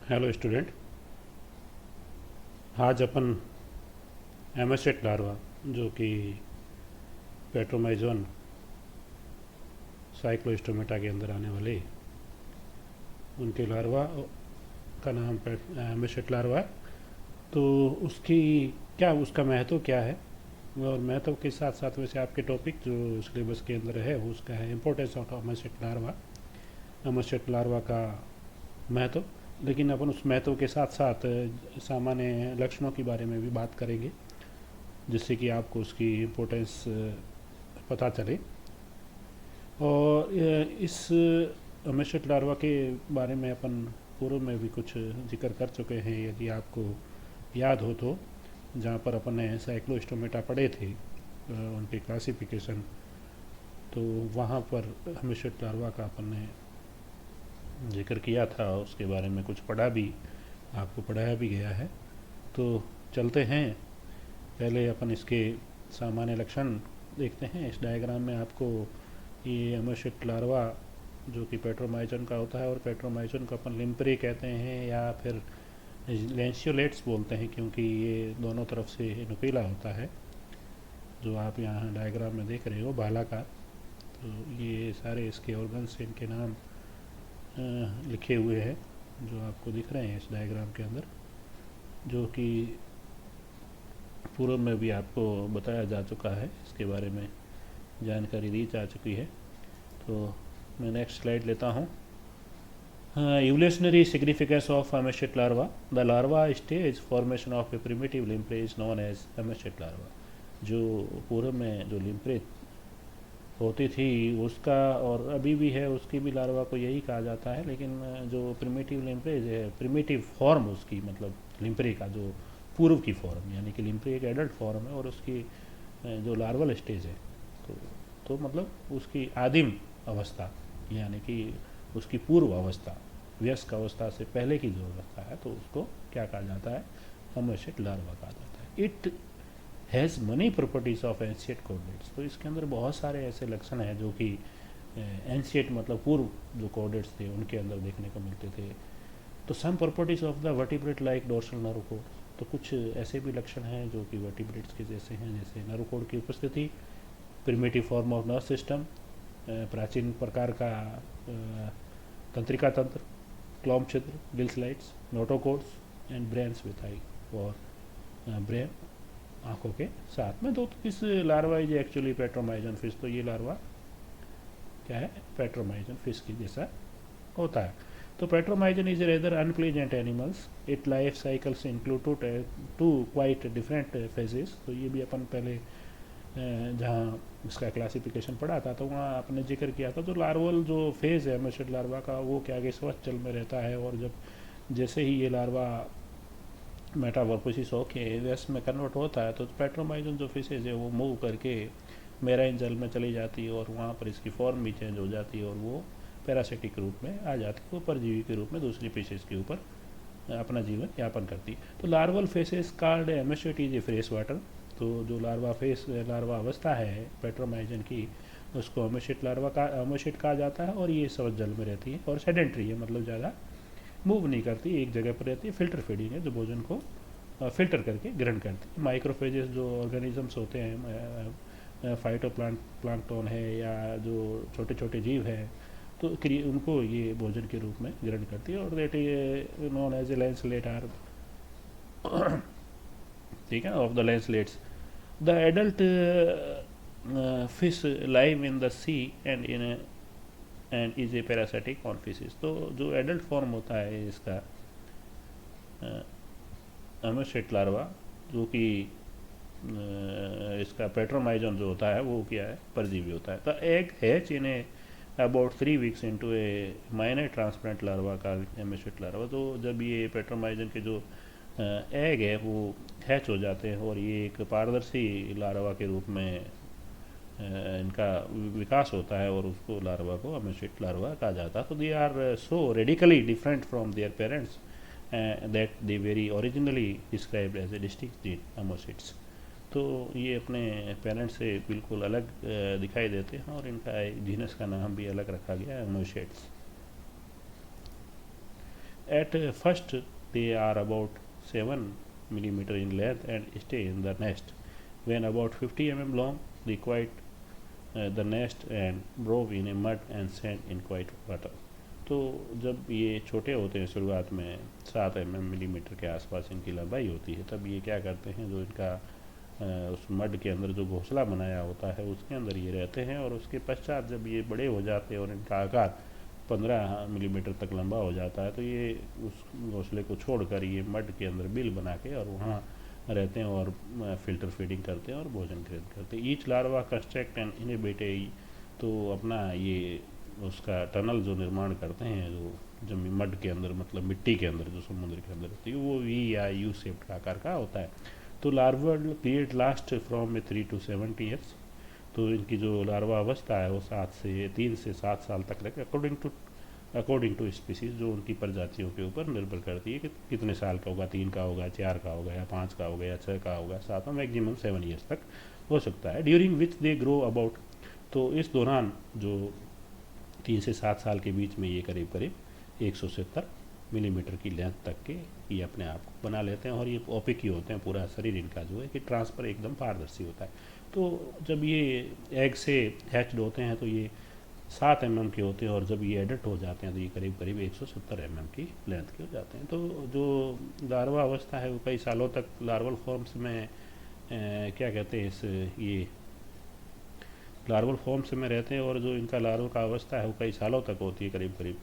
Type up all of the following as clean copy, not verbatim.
Hello student. आज अपन एमएसएट larva जो कि पेट्रोमाइजोन साइक्लोस्टोमेटा के अंदर आने वाले उनके लार्वा का नाम एमएसएट लार्वा है। तो उसकी क्या उसका महत्व क्या है, और महत्व के साथ साथ वैसे आपके टॉपिक जो सिलेबस के अंदर है वो उसका है इम्पोर्टेंस ऑफ एमएसएट लार्वा का महत्व। लेकिन अपन उस महत्व के साथ साथ सामान्य लक्षणों के बारे में भी बात करेंगे, जिससे कि आपको उसकी इम्पोर्टेंस पता चले। और इस अमेशट लार्वा के बारे में अपन पूर्व में भी कुछ जिक्र कर चुके हैं, यदि आपको याद हो तो। जहाँ पर अपन ने साइक्लोस्टोमेटा पढ़े थे, उनकी क्लासिफिकेशन, तो वहाँ पर अमेशट लार्वा का अपन ने जिक्र किया था, उसके बारे में कुछ पढ़ा भी, आपको पढ़ाया भी गया है। तो चलते हैं, पहले अपन इसके सामान्य लक्षण देखते हैं। इस डायग्राम में आपको ये अमेशट लार्वा जो कि पेट्रोमाइजन का होता है, और पेट्रोमाइजन को अपन लिम्प्रे कहते हैं या फिर लेंशियोलेट्स बोलते हैं, क्योंकि ये दोनों तरफ से नुकीला होता है, जो आप यहाँ डायग्राम में देख रहे हो बालाकार। तो ये सारे इसके ऑर्गन्स, इनके नाम लिखे हुए हैं जो आपको दिख रहे हैं इस डायग्राम के अंदर, जो कि पूर्व में भी आपको बताया जा चुका है, इसके बारे में जानकारी दी जा चुकी है। तो मैं नेक्स्ट स्लाइड लेता हूँ। Evolutionary significance of Hammershot larva. The larva stage formation of a primitive limprey is known as Hammershot larva. जो पूर्व में जो लिम्प्रे होती थी उसका, और अभी भी है, उसकी भी लार्वा को यही कहा जाता है। लेकिन जो प्रिमिटिव लिम्प्रे है, प्रिमिटिव फॉर्म उसकी, मतलब लिम्प्रे का जो पूर्व की फॉर्म, यानी कि लिम्प्रे एक एडल्ट फॉर्म है, और उसकी जो लार्वल स्टेज है, तो मतलब उसकी आदिम अवस्था, यानी कि उसकी पूर्व अवस्था, वयस्क अवस्था से पहले की जो अवस्था है, तो उसको क्या कहा जाता है? अमेशेट लार्वा कहा जाता है। It has many properties of ancient coordinates. तो इसके अंदर बहुत सारे ऐसे लक्षण हैं जो कि एंशिएट मतलब पूर्व जो कोऑर्डिनेट्स थे उनके अंदर देखने को मिलते थे। तो some properties of the vertebrate like dorsal nerve cord. तो कुछ ऐसे भी लक्षण हैं जो कि वर्टिब्रेट्स के जैसे हैं, जैसे नर्व कोड की उपस्थिति, primitive form of nerve system, प्राचीन प्रकार का तंत्रिका तंत्र, क्लॉम छिद्र, gill slits, notochords and brains with eye, और ब्रेन आँखों के साथ में। तो इस larva is actually Petromyzon fish. तो ये लार्वा क्या है? पेट्रोमाइजन फिश की जैसा होता है। तो Petromyzon is rather unpleasant animals. It life cycles include to quite different phases. तो ये भी अपन पहले जहाँ इसका क्लासिफिकेशन पढ़ा था, तो वहाँ आपने जिक्र किया था, जो लार्वल जो फेज़ है एमएशेट लार्वा का, वो क्या कि स्वच्छ जल में रहता है, और जब जैसे ही ये लार्वा मेटामॉर्फोसिस होके वयस्क में कन्वर्ट होता है, तो पेट्रोमाइजन जो फिशेज है वो मूव करके मेराइन जल में चली जाती है, और वहाँ पर इसकी फॉर्म भी चेंज हो जाती है, और वो पैरासिटिक रूप में आ जाती है, वो परजीवी के रूप में दूसरी फिशेज के ऊपर अपना जीवन यापन करती है। तो larval phases called ammocoete is a fresh water. तो जो लार्वा अवस्था है पेट्रोमाइजन की, उसको अमेशेट कहा जाता है, और ये स्वच्छ जल में रहती है और सेडेंट्री है, मतलब ज़्यादा मूव नहीं करती, एक जगह पर रहती है। फिल्टर फीडिंग है, जो भोजन को फिल्टर करके ग्रहण करती है। माइक्रोफेजेस जो ऑर्गेनिजम्स होते हैं, फाइटो प्लांक्टोन है या जो छोटे छोटे जीव हैं, तो उनको ये भोजन के रूप में ग्रहण करती है, और that is known as a lancelet or, ठीक है, of the lancelets. The adult fish live in the sea and is a parasitic on fishes. तो जो एडल्ट फॉर्म होता है इसका अमेशेट लार्वा, जो कि इसका पेट्रोमाइजन जो होता है वो क्या है? परजीवी होता है। The egg hatch in A about 3 weeks into A minor transplant larva का एमेशेट लार्वा। तो जब ये पेट्रोमाइजन के जो एग है वो हैच हो जाते हैं, और ये एक पारदर्शी लार्वा के रूप में इनका विकास होता है, और उसको लार्वा को अमेशेट लार्वा कहा जाता है। तो they are so radically different from their parents that they were originally described as a distinct genus ammocoetes. तो ये अपने पेरेंट्स से बिल्कुल अलग दिखाई देते हैं, और इनका जीनस का नाम भी अलग रखा गया है, अमोसिट्स। at first they are about 7 millimeter in length and stay in the nest. When about 50 long, they quit the nest and burrow in a mud and sand in quiet water. तो जब ये छोटे होते हैं शुरुआत में 7 मिलीमीटर के आसपास इनकी लंबाई होती है, तब ये क्या करते हैं, जो इनका उस मड के अंदर जो घोंसला बनाया होता है उसके अंदर ये रहते हैं, और उसके पश्चात जब ये बड़े हो जाते हैं और इनका आकार 15 मिलीमीटर तक लंबा हो जाता है, तो ये उस घोंसले को छोड़कर ये मड के अंदर बिल बना के और वहाँ रहते हैं और फिल्टर फीडिंग करते हैं और भोजन ग्रहण करते हैं. Each larva construct and inhibit, तो अपना ये उसका टनल जो निर्माण करते हैं, जो जमीन मड के अंदर मतलब मिट्टी के अंदर जो समुद्र के अंदर होती है, वो वी या यू शेप्ड का आकार का होता है. तो larval period last from 3 to 7 years. तो इनकी जो लार्वा अवस्था है वो 3 से 7 साल तक रहती है, अकॉर्डिंग टू स्पीसीज, जो उनकी प्रजातियों के ऊपर निर्भर करती है कि कितने साल का होगा, 3 का होगा, 4 का होगा, या 5 का होगा, या 6 का होगा, 7 में मैक्सिमम 7 ईयर्स तक हो सकता है. During which they grow about, तो इस दौरान जो 3 से 7 साल के बीच में ये करीब करीब 170 मिलीमीटर की लेंथ तक के ये अपने आप को बना लेते हैं, और ये ओपिक ही होते हैं. पूरा शरीर इनका जो है कि ट्रांसफर एकदम पारदर्शी होता है. तो जब ये एग से हैच्ड होते हैं तो ये 7 के होते हैं, और जब ये एडल्ट हो जाते हैं तो ये करीब करीब 170 की लेंथ के हो जाते हैं. तो जो लार्वा अवस्था है वो कई सालों तक लार्वल फॉर्म्स में क्या कहते हैं, इस ये लार्वल फॉर्म्स में रहते हैं, और जो इनका लार्वा का अवस्था है वो कई सालों तक होती है, करीब करीब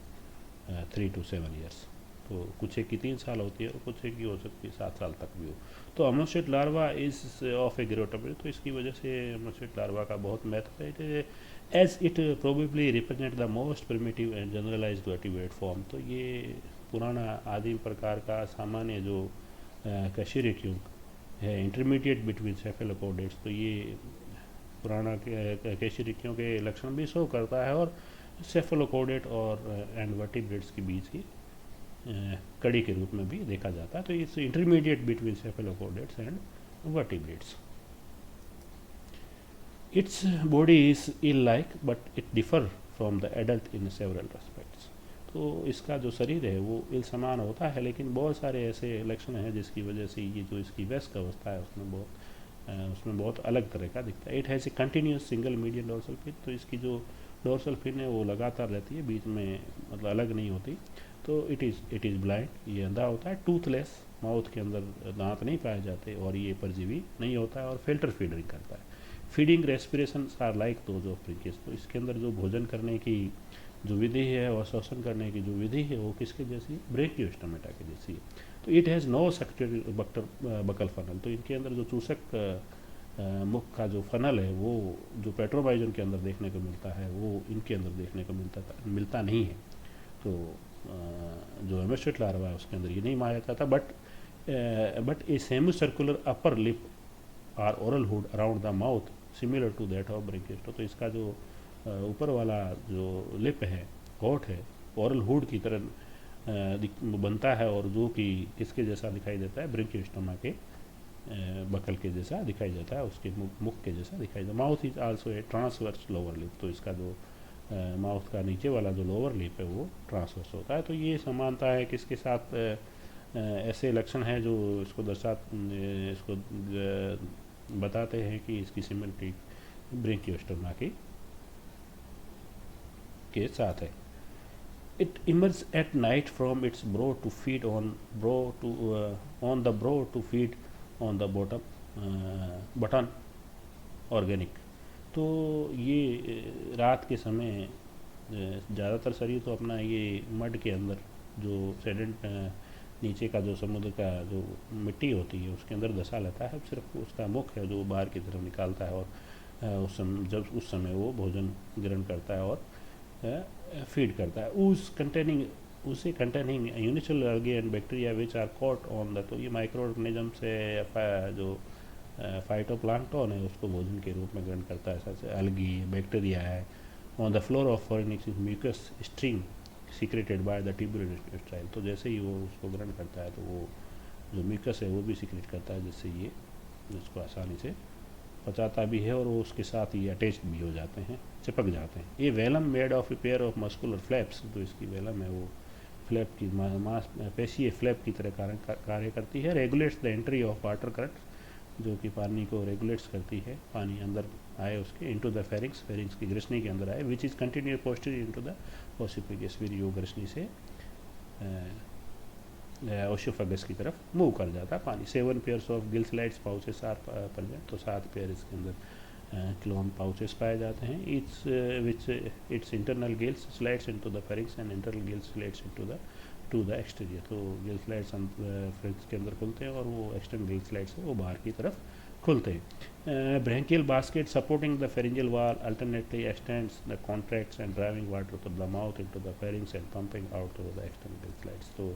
3 to 7 ईयर्स. तो कुछ एक की 3 साल होती है और कुछ एक की हो सकती है 7 साल तक भी हो. तो अमोसिट लार्वा इज ऑफ ए ग्रेटोबिल, तो इसकी वजह से अमोसिट लार्वा का बहुत महत्व है, as it probably represent the most primitive and generalised vertebrate form. तो ये पुराना आदिम प्रकार का सामान्य जो कशेरुकियों है, इंटरमीडिएट बिटवीन सेफेलोपोडेट्स, तो ये पुराना कशेरुकियों के लक्षण भी शो करता है, और सेफेलोपोडेट और एंड वर्टिब्रेट्स के बीच की कड़ी के रूप में भी देखा जाता है. तो it's intermediate between cephalochordates and vertebrates. Its body is eel like but it differ from the adult in several respects. तो इसका जो शरीर है वो इल समान होता है, लेकिन बहुत सारे ऐसे लक्षण हैं जिसकी वजह से ये जो इसकी वयस्क अवस्था है उसमें बहुत अलग तरह का दिखता है. It has a continuous single median dorsal fin, तो इसकी जो डोर्सल फिन है वो लगातार रहती है, बीच में मतलब अलग नहीं होती. तो इट इज़ ब्लाइंड, ये अंधा होता है. टूथलेस, माउथ के अंदर दांत नहीं पाए जाते, और ये परजीवी नहीं होता है, और फिल्टर फीडिंग करता है. Feeding respiration are like those of branchiostoma, तो इसके अंदर जो भोजन करने की जो विधि है और श्वसन करने की जो विधि है वो किसके जैसी, ब्रेकियोस्टोमेटा के जैसी है. तो it has no suctorial buccal funnel, तो इनके अंदर जो चूसक मुख का जो फनल है वो जो पेट्रोबाइजन के अंदर देखने को मिलता है वो इनके अंदर देखने को मिलता नहीं है. तो जो एमेस्टेट लार्वा है उसके अंदर ये नहीं माया जाता, but a semi circular upper lip or oral hood around the mouth similar to that of branchiostoma. तो इसका जो ऊपर वाला जो लिप है, होठ है, ओरल हुड की तरह बनता है, और जो कि किसके जैसा दिखाई देता है, ब्रिंकियोस्टोमा के बकल के जैसा दिखाई देता है, उसके मुख के जैसा दिखाई देता है. Mouth is also a transverse lower lip, तो इसका जो माउथ का नीचे वाला जो लोअर लिप है वो ट्रांसवर्स होता है. तो ये समानता है किसके साथ, ऐसे लक्षण हैं जो इसको इसको बताते हैं कि इसकी सिमिलरिटी ब्रिंकियोस्टोमा के साथ है. It emerges at night from its burrow to feed on the burrow to feed on the bottom organic. तो ये रात के समय ज़्यादातर शरीर तो अपना ये मड के अंदर जो सेडेंट नीचे का जो समुद्र का जो मिट्टी होती है उसके अंदर दशा लेता है. सिर्फ उसका मुख है जो बाहर की तरफ निकालता है, और उस समय वो भोजन ग्रहण करता है और फीड करता है. उसे containing unicellular algae and bacteria which are caught on the, तो ये माइक्रो ऑर्गेनिज्म से जो फाइटोप्लांक्टन है उसको भोजन के रूप में ग्रहण करता है. जैसे अलगी, बैक्टीरिया है. On the floor of pharynx mucus string secreted by the tubular intestine, तो जैसे ही वो उसको ग्रहण करता है तो वो जो म्यूकस है वो भी सीक्रेट करता है, जिससे ये उसको आसानी से पचाता भी है, और वो उसके साथ ये अटैच भी हो जाते हैं, चिपक जाते हैं. ये velum made of a pair of muscular flaps, तो इसकी वेलम है वो फ्लैप की मांसपेशीय फ्लैप की तरह कार्य करती है। Regulates the entry of water current, जो कि पानी को रेगुलेट्स करती है, पानी अंदर आए उसके इनटू द फेरिंग्स, फेरिंग्स की ग्रसनी के अंदर आए, which is continue posterior into the oesophagus, फिर यो ग्रसनी से ओशियोफेगस की तरफ मूव कर जाता है पानी। 7 pairs of gill slits pouches are present, तो 7 पेयर इसके अंदर क्लोन पाउचेस पाए जाते हैं। Its which its internal gills slits into the pharynx and internal gills slits to the exterior. तो गिल स्लाइड्स फेरिंग्स के अंदर खुलते हैं और वो एक्सटर्नल गिल स्लाइड्स वो बाहर की तरफ खुलते हैं। Branchial basket supporting the pharyngeal wall alternately extends the contracts and driving water to the mouth into the pharynx and pumping out to the external gill slits. तो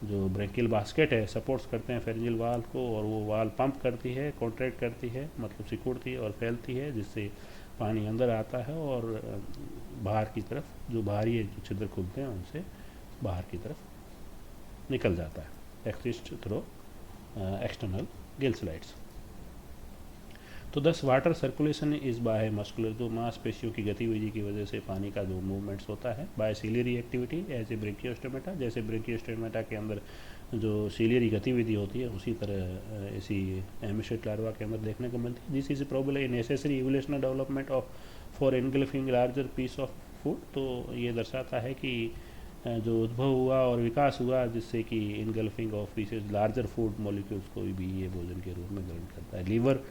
जो ब्रैंकियल बास्केट है supports करते हैं फेरिंजियल वाल को, और वो वाल पंप करती है, कॉन्ट्रैक्ट करती है, मतलब सिकुड़ती है और फैलती है, जिससे पानी अंदर आता है और बाहर की तरफ जो बाहरी जो छिद्र खुलते हैं उनसे बाहर की तरफ निकल जाता है exist through external gill slits. तो 10 water circulation is by muscular, जो मांसपेशियों की गतिविधि की वजह से पानी का जो मूवमेंट्स होता है, by ciliary activity as a branchiostoma, जैसे ब्रेकियोस्टोमेटा के अंदर जो सीलियरी गतिविधि होती है उसी तरह ऐसी एमिशेट लार्वा के अंदर देखने को मिलती है। This is probably necessary evolutional development of for engulfing larger piece of food. तो ये दर्शाता है कि जो उद्भव हुआ और विकास हुआ जिससे कि engulfing of pieces larger food molecules को भी ये भोजन के रूप में ग्रहण करता है। Liver,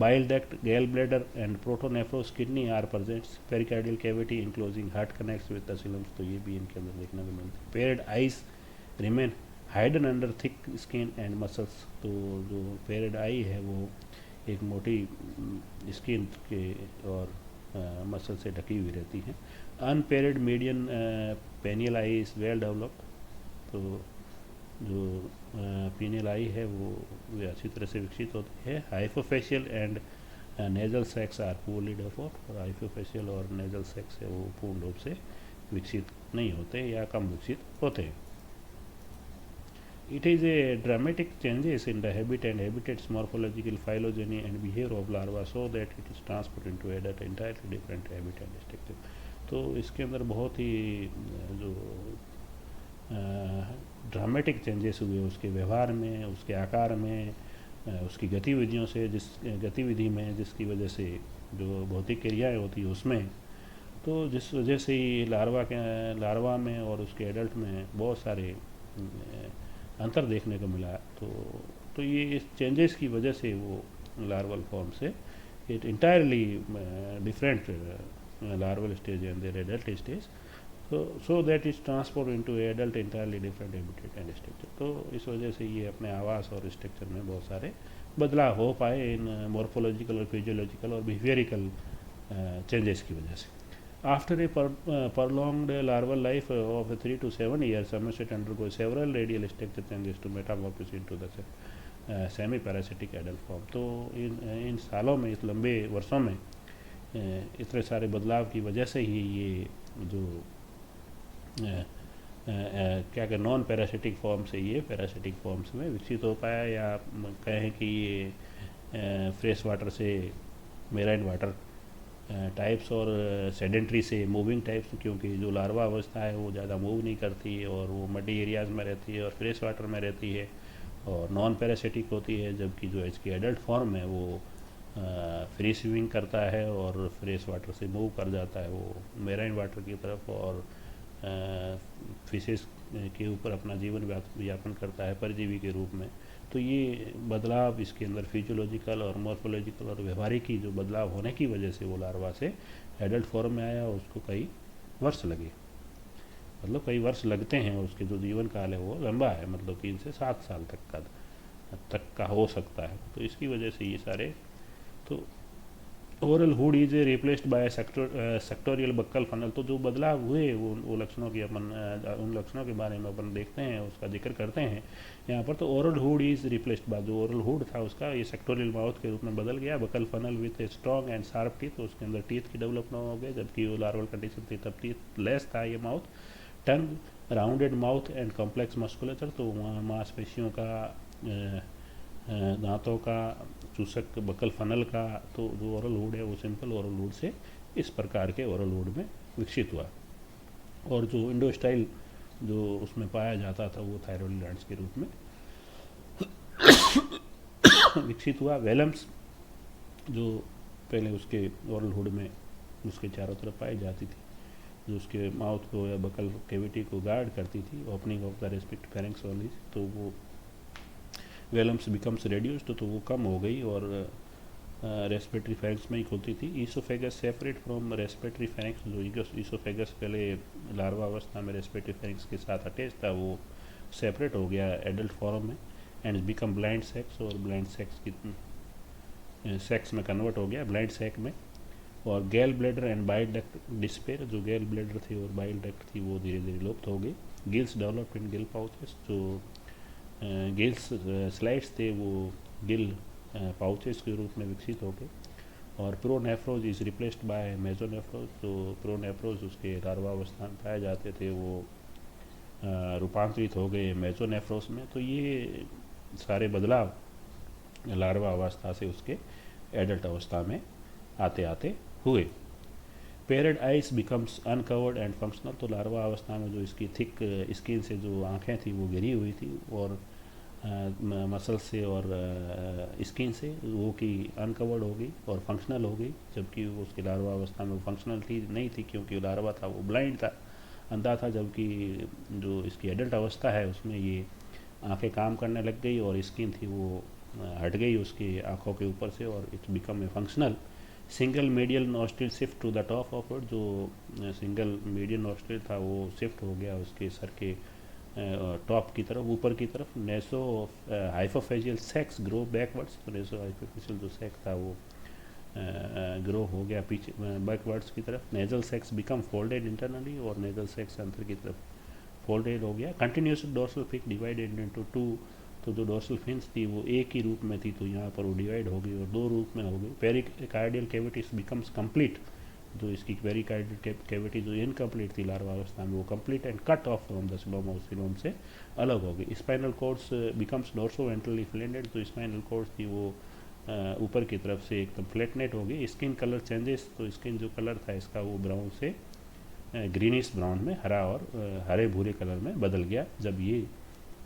bile duct, gallbladder and protonephros kidney are present. Pericardial cavity enclosing heart connects with the coeloms, तो ये भी इनके अंदर देखने को मिलती है। Paired eyes remain hidden under thick skin and muscles, तो जो paired eye है वो एक मोटी स्किन के और मसल से ढकी हुई रहती है। Unpaired median pineal eye is well developed, तो जो पीनियल आई है वो अच्छी तरह से विकसित होती है। Hypophyseal and nasal sacs are poorly developed, और हाइपोफेशियल और नेजल सेक्स है वो पूर्ण रूप से विकसित नहीं होते या कम विकसित होते हैं। It is A dramatic changes in the habit and habitats morphological phylogeny and behaviour of larva so that it is transport into adult entirely different habit and structure. तो इसके अंदर बहुत ही जो ड्रामेटिक चेंजेस हुए उसके व्यवहार में, उसके आकार में, उसकी गतिविधियों से, जिस गतिविधि में जिसकी वजह से जो भौतिक क्रियाएँ होती है उसमें, तो जिस वजह से ही लार्वा में और उसके एडल्ट में बहुत सारे अंतर देखने को मिला। तो ये इस चेंजेस की वजह से वो लार्वल फॉर्म से it entirely different larval stage and their adult stage, so that is transport into adult entirely different habitat and structure। तो इस वजह से ये अपने आवास और स्ट्रक्चर में बहुत सारे बदलाव हो पाए इन मॉर्फोलॉजिकल और फिजियोलॉजिकल और बिहेवियरिकल चेंजेस की वजह से। After a prolonged larval life of 3 to 7 years, Somerset undergoes several radial structure changes to metamorphose into the semi parasitic adult form. तो इन सालों में, इस लंबे वर्षों में इतने सारे बदलाव की वजह से ही ये जो क्या कहते नॉन पैरासिटिक फॉर्म से ये पैरासिटिक फॉर्म्स में विकसित हो पाया, या कहें कि ये फ्रेश वाटर से मेराइन वाटर टाइप्स और सेडेंट्री से मूविंग टाइप्स, क्योंकि जो लार्वा अवस्था है वो ज़्यादा मूव नहीं करती और वो मडी एरियाज़ में रहती है और फ्रेश वाटर में रहती है और नॉन पैरासिटिक होती है, जबकि जो इसकी एडल्ट फॉर्म है वो फ्री स्विमिंग करता है और फ्रेश वाटर से मूव कर जाता है वो मेराइन वाटर की तरफ और फिशेस के ऊपर अपना जीवन यापन करता है परजीवी के रूप में। तो ये बदलाव इसके अंदर फिजियोलॉजिकल और मॉर्फोलॉजिकल और व्यवहारिक जो बदलाव होने की वजह से वो लार्वा से एडल्ट फॉर्म में आया, उसको कई वर्ष लगे, मतलब कई वर्ष लगते हैं, उसके जो जीवन काल है वो लंबा है, मतलब 3 से 7 साल तक का हो सकता है। तो इसकी वजह से ये सारे, तो oral hood is replaced by suctorial buccal funnel. तो जो बदलाव हुए वो लक्षणों की उन लक्षणों के बारे में अपन देखते हैं, उसका जिक्र करते हैं यहाँ पर। तो oral hood is replaced bye, जो ओरल हुड था उसका ये सेक्टोरियल माउथ के रूप में बदल गया। Buccal funnel with a strong and sharp teeth, तो उसके अंदर टीथ की डेवलपमेंट हो गए, जबकि वो लार्वल कंडीशन थी तब टीथ लेस था ये mouth. Tongue, rounded mouth and complex musculature, तो वहाँ मांसपेशियों का, दांतों का, चूसक बकल फनल का, तो जो ओरल हुड है वो सिंपल ओरल हुड से इस प्रकार के ओरल हुड में विकसित हुआ। और जो इंडोस्टाइल जो उसमें पाया जाता था वो थायरॉइड ग्लैंड्स के रूप में विकसित हुआ। वेलम्स जो पहले उसके ओरल हुड में उसके चारों तरफ पाई जाती थी, जो उसके माउथ को या बकल कैविटी को गार्ड करती थी, opening of the respiratory pharynx only, तो वो वेलम्स बिकम्स रेड्यूस्ड, तो वो कम हो गई और रेस्पिरेटरी फेरेंक्स में ही खुलती थी। Oesophagus separate from respiratory pharynx, जो ईसोफेगस पहले लार्वा अवस्था में रेस्पिरेटरी फेरेंक्स के साथ अटैच था वो सेपरेट हो गया एडल्ट फॉर्म में एंड बिकम ब्लाइंड सेक्स, और ब्लाइंड सेक्स की सेक्स में कन्वर्ट हो गया ब्लाइंड सेक में। और गैल bladder and bile duct despair, जो गैल ब्लैडर थी और बाइल डक्ट थी वो धीरे धीरे लुप्त हो गई। Gills develop in Gill pouches, जो गिल्स स्लाइड्स थे वो गिल पाउचेस के रूप में विकसित हो गए। और प्रोनेफ्रोज इज रिप्लेस्ड बाय मेजोनेफ्रोज, जो प्रोनेफ्रोज उसके लार्वा अवस्था में पाए जाते थे वो रूपांतरित हो गए मेजोनेफ्रोज में। तो ये सारे बदलाव लार्वा अवस्था से उसके एडल्ट अवस्था में आते आते हुए। Paired eyes becomes uncovered and functional, तो लार्वा अवस्था में जो इसकी थिक स्किन से जो आँखें थी वो घिरी हुई थी और मसल से और स्किन से वो की अनकवर्ड हो गई और फंक्शनल हो गई, जबकि वो उसकी लार्वा अवस्था में वो फंक्शनल थी नहीं थी, क्योंकि लार्वा था वो ब्लाइंड था, अंधा था। जबकि जो इसकी एडल्ट अवस्था है उसमें ये आंखें काम करने लग गई और स्किन थी वो हट गई उसकी आंखों के ऊपर से और its become a functional. Single medial nostril shift to the top of it, जो सिंगल मीडियल नॉस्ट्रिल था वो शिफ्ट हो गया उसके सर के टॉप की तरफ, ऊपर की तरफ। नेसो हाइपोफेजियल सेक्स ग्रो बैकवर्ड्स, तो नेसो हाइपोफेजियल जो सेक्स था वो ग्रो हो गया पीछे बैकवर्ड्स की तरफ। Nasal sacs become folded internally, और नेजल सेक्स अंदर की तरफ फोल्डेड हो गया। Continuous dorsal fin divided into two, तो जो डोर्सल फिन्स थी वो एक ही रूप में थी, तो यहाँ पर वो डिवाइड हो गई और दो रूप में हो गई। पेरिकार्डियल कैविटीज बिकम्स कंप्लीट, जो इसकी पेरिकार्डियल कैविटी जो इनकम्प्लीट थी लार्वा अवस्था में वो complete and cut off from the coelom, और सिलोम से अलग हो गई। Spinal cords becomes dorso ventrally flattened, तो स्पाइनल कॉर्ड्स थी वो ऊपर की तरफ से एकदम फ्लैटनेट हो गई। स्किन कलर चेंजेस, तो स्किन जो कलर था इसका वो ब्राउन से ग्रीनिश ब्राउन में हरा और हरे भूरे कलर में बदल गया, जब ये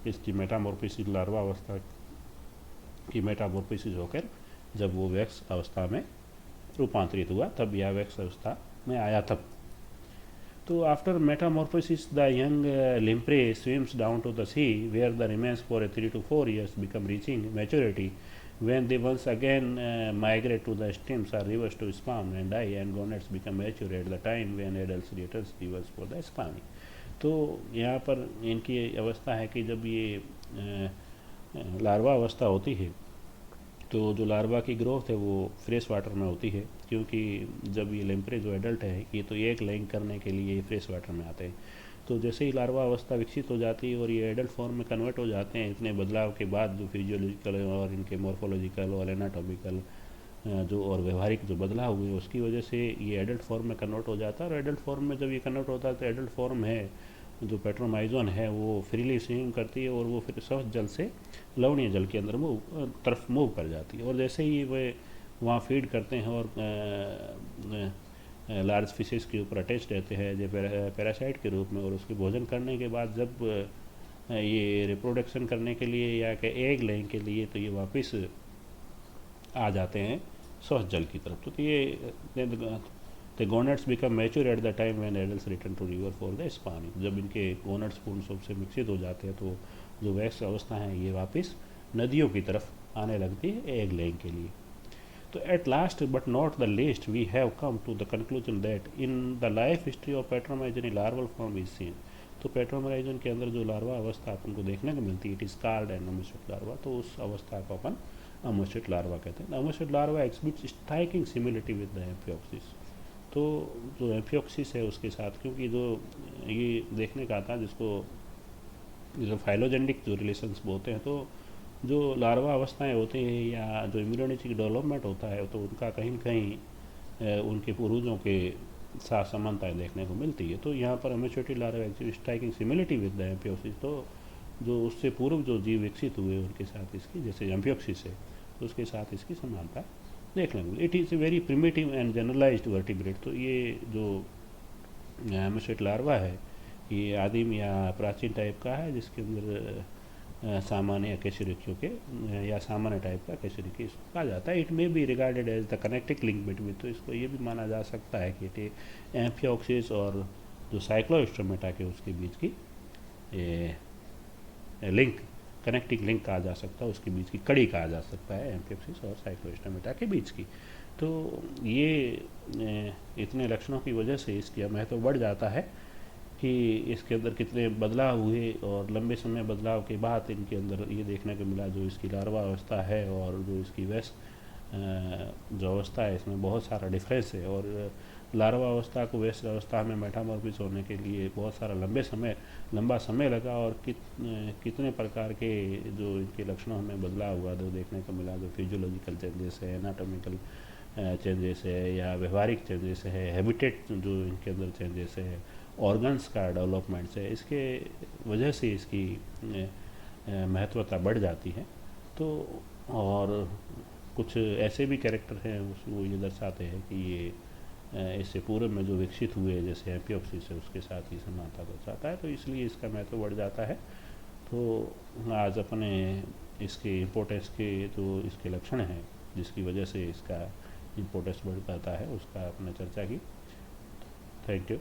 इसकी मेटामॉर्फोसिस लार्वा अवस्था की मेटामॉर्फोसिस होकर जब वो वैक्स अवस्था में रूपांतरित हुआ, तब यह वैक्स अवस्था में आया तब। तो after metamorphosis the young lamprey swims down to the sea where they remains for 3 to 4 years become reaching maturity, when they once again migrate to the stems are reversed to sperm and die, and gonads become mature at the time when adults returns reverse for the spawning। तो यहाँ पर इनकी अवस्था है कि जब ये larva अवस्था होती है तो जो लार्वा की ग्रोथ है वो फ्रेश वाटर में होती है, क्योंकि जब ये लेम्प्रे जो एडल्ट है ये तो एक लेइंग करने के लिए फ्रेश वाटर में आते हैं। तो जैसे ही लार्वा अवस्था विकसित हो जाती है और ये एडल्ट फॉर्म में कन्वर्ट हो जाते हैं, इतने बदलाव के बाद जो फिजियोलॉजिकल और इनके मॉर्फोलॉजिकल और एनाटॉमिकल जो और व्यवहारिक जो बदलाव हुए उसकी वजह से ये एडल्ट फॉर्म में कन्वर्ट हो जाता है। और एडल्ट फॉर्म में जब ये कन्वर्ट होता है तो एडल्ट फॉर्म है जो पेट्रोमाइजोन है वो फ्रीली स्विम करती है और वो फिर स्वच्छ जल से लवणीय जल के अंदर तरफ मूव कर जाती है। और जैसे ही वे वहाँ फीड करते हैं और लार्ज फिशेस के ऊपर अटैच रहते हैं जो पैरासाइट के रूप में, और उसके भोजन करने के बाद जब ये रिप्रोडक्शन करने के लिए या कि एग लेने के लिए तो ये वापस आ जाते हैं स्वच्छ जल की तरफ। तो ये the gonads become mature at the time when adults return to river for the spawning, जब इनके गोनेड्स पूर्ण रूप से विकसित हो जाते हैं तो जो वैक्स अवस्था है ये वापस नदियों की तरफ आने लगती है एग लेइंग के लिए। तो at last but not the least we have come to the conclusion that in the life history of Petromyzon larval form is seen, तो पेट्रोमाइजन के अंदर जो लार्वा अवस्था अपन को देखने को मिलती है it is called an ammocoete larva, तो उस अवस्था को अपन अमोसिट लार्वा कहते हैं। Ammocoete larva exhibits striking similarity with the amphioxus, तो जो एम्फियोक्सिस है उसके साथ, क्योंकि जो ये देखने का आता है जिसको जो फाइलोजेनिक जो रिलेशंस बोलते हैं, तो जो लार्वा अवस्थाएं होती हैं या जो इम्यूनिटी डेवलपमेंट होता है तो उनका कहीं न कहीं उनके पूर्वजों के साथ समानताएं देखने को मिलती है। तो यहाँ पर ammocoete larva actually striking similarity with the amphioxus, तो जो उससे पूर्व जो जीव विकसित हुए उनके साथ इसकी जैसे एम्फियोक्सिस है तो उसके साथ इसकी समानता देखने को मिली। It is a very primitive and generalised vertebrate, तो ये जो एमेच्योरिटी लार्वा है ये आदिम या प्राचीन टाइप का है, जिसके अंदर सामान्य अकेशरिकियों के या सामान्य टाइप का अकेशरिकी इसको कहा जाता है। It may be regarded as the connecting link between, तो इसको ये भी माना जा सकता है कि एम्फियोक्सिस और जो साइक्लोस्टोमेटा के उसके बीच की लिंक, कनेक्टिंग लिंक कहा जा सकता है, उसके बीच की कड़ी कहा जा सकता है एम्फियोक्सिस और साइक्लोस्टोमेटा के बीच की। तो ये इतने लक्षणों की वजह से इसका महत्व बढ़ जाता है कि इसके अंदर कितने बदलाव हुए, और लंबे समय बदलाव के बाद इनके अंदर ये देखने को मिला जो इसकी लार्वा अवस्था है और जो इसकी जो अवस्था है, इसमें बहुत सारा डिफरेंस है। और लार्वा अवस्था को वेस्ट अवस्था में मेटामॉर्फिस होने के लिए बहुत सारा लंबा समय लगा, और कितने प्रकार के जो इनके लक्षणों में बदलाव हुआ जो देखने को मिला, जो फिजियोलॉजिकल चेंजेस है, एनाटॉमिकल चेंजेस है, या व्यवहारिक चेंजेस है, हैबिटेट जो इनके अंदर चेंजेस है, ऑर्गन्स का डेवलपमेंट है, इसके वजह से इसकी महत्वता बढ़ जाती है। तो और कुछ ऐसे भी कैरेक्टर हैं वो ये दर्शाते हैं कि ये इससे पूर्व में जो विकसित हुए जैसे एम्फियोक्सिस है उसके साथ ही समानता दर्शाता है, तो इसलिए इसका महत्व बढ़ जाता है। तो आज अपने इसके इम्पोर्टेंस के जो इसके लक्षण हैं जिसकी वजह से इसका इम्पोर्टेंस बढ़ जाता है उसका आपने चर्चा की। Thank you.